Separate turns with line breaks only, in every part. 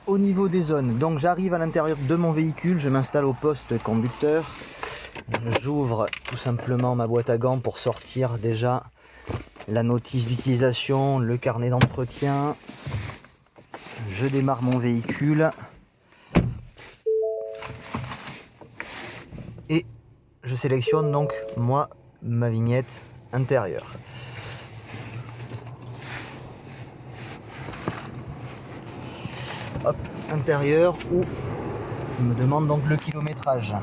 au niveau des zones. Donc j'arrive à l'intérieur de mon véhicule, je m'installe au poste conducteur. J'ouvre tout simplement ma boîte à gants pour sortir déjà la notice d'utilisation, le carnet d'entretien. Je démarre mon véhicule. Et je sélectionne donc moi ma vignette intérieure. Hop, intérieur où il me demande donc le kilométrage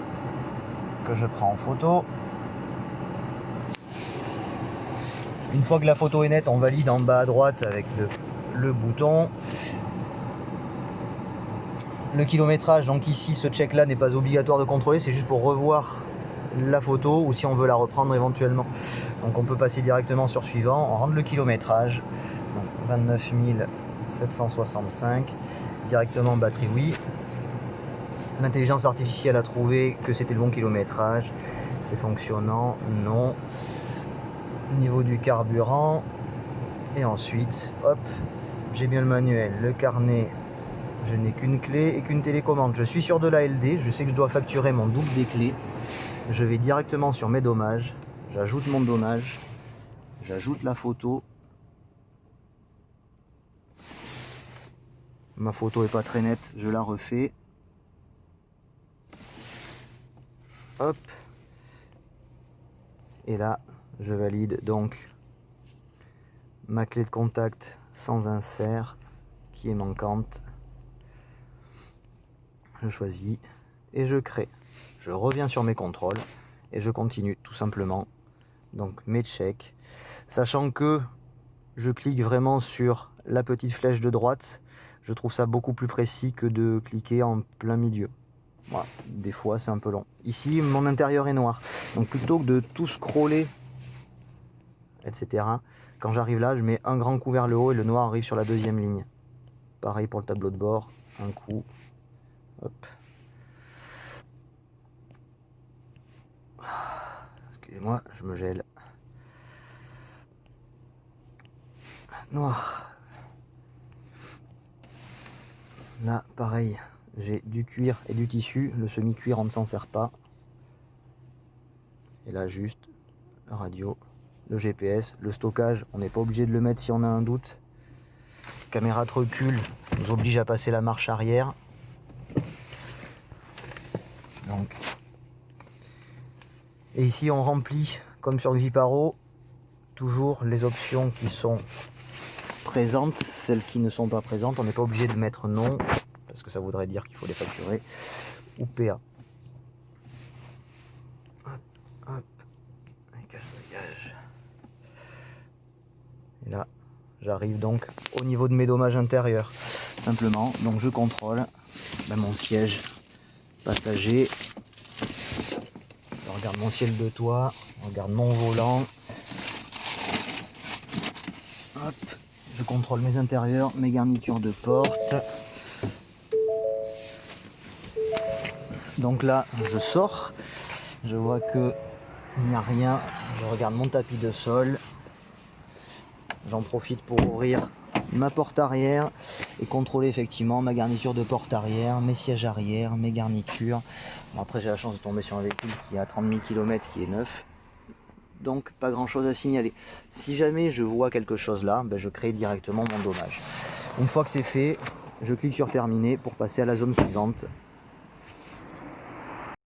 que je prends en photo. Une fois que la photo est nette, on valide en bas à droite avec le bouton. Le kilométrage, donc ici ce check là n'est pas obligatoire de contrôler, c'est juste pour revoir la photo ou si on veut la reprendre éventuellement. Donc on peut passer directement sur suivant, on rentre le kilométrage, donc 29 765, directement batterie oui. L'intelligence artificielle a trouvé que c'était le bon kilométrage, c'est fonctionnant, non. Niveau du carburant, et ensuite, hop, j'ai bien le manuel, le carnet, je n'ai qu'une clé et qu'une télécommande. Je suis sur de la LD, je sais que je dois facturer mon double des clés. Je vais directement sur mes dommages, j'ajoute mon dommage, j'ajoute la photo. Ma photo est pas très nette, je la refais. Hop. Et là, je valide donc ma clé de contact sans insert qui est manquante. Je choisis et je crée. Je reviens sur mes contrôles et je continue tout simplement. Donc mes checks. Sachant que je clique vraiment sur la petite flèche de droite. Je trouve ça beaucoup plus précis que de cliquer en plein milieu. Voilà, des fois c'est un peu long. Ici mon intérieur est noir. Donc plutôt que de tout scroller, etc. Quand j'arrive là, je mets un grand coup vers le haut et le noir arrive sur la deuxième ligne. Pareil pour le tableau de bord, un coup. Hop. Excusez-moi, je me gèle. Noir. Là, pareil, j'ai du cuir et du tissu. Le semi-cuir, on ne s'en sert pas. Et là, juste radio, le GPS, le stockage. On n'est pas obligé de le mettre si on a un doute. Caméra de recul, ça nous oblige à passer la marche arrière. Donc, et ici, on remplit, comme sur Xiparo, toujours les options qui sont présentes, celles qui ne sont pas présentes. On n'est pas obligé de mettre non, parce que ça voudrait dire qu'il faut les facturer, ou PA. Hop, hop, dégage. Et là, j'arrive donc au niveau de mes dommages intérieurs, simplement. Donc je contrôle mon siège passager. Je regarde mon ciel de toit, je regarde mon volant. Hop, je contrôle mes intérieurs, mes garnitures de porte. Donc là, je sors, je vois que il n'y a rien. Je regarde mon tapis de sol. J'en profite pour ouvrir ma porte arrière et contrôler effectivement ma garniture de porte arrière, mes sièges arrière, mes garnitures. Bon, après, j'ai la chance de tomber sur un véhicule qui a 30 000 km, qui est neuf. Donc, pas grand chose à signaler. Si jamais je vois quelque chose là, je crée directement mon dommage. Une fois que c'est fait, je clique sur terminer pour passer à la zone suivante.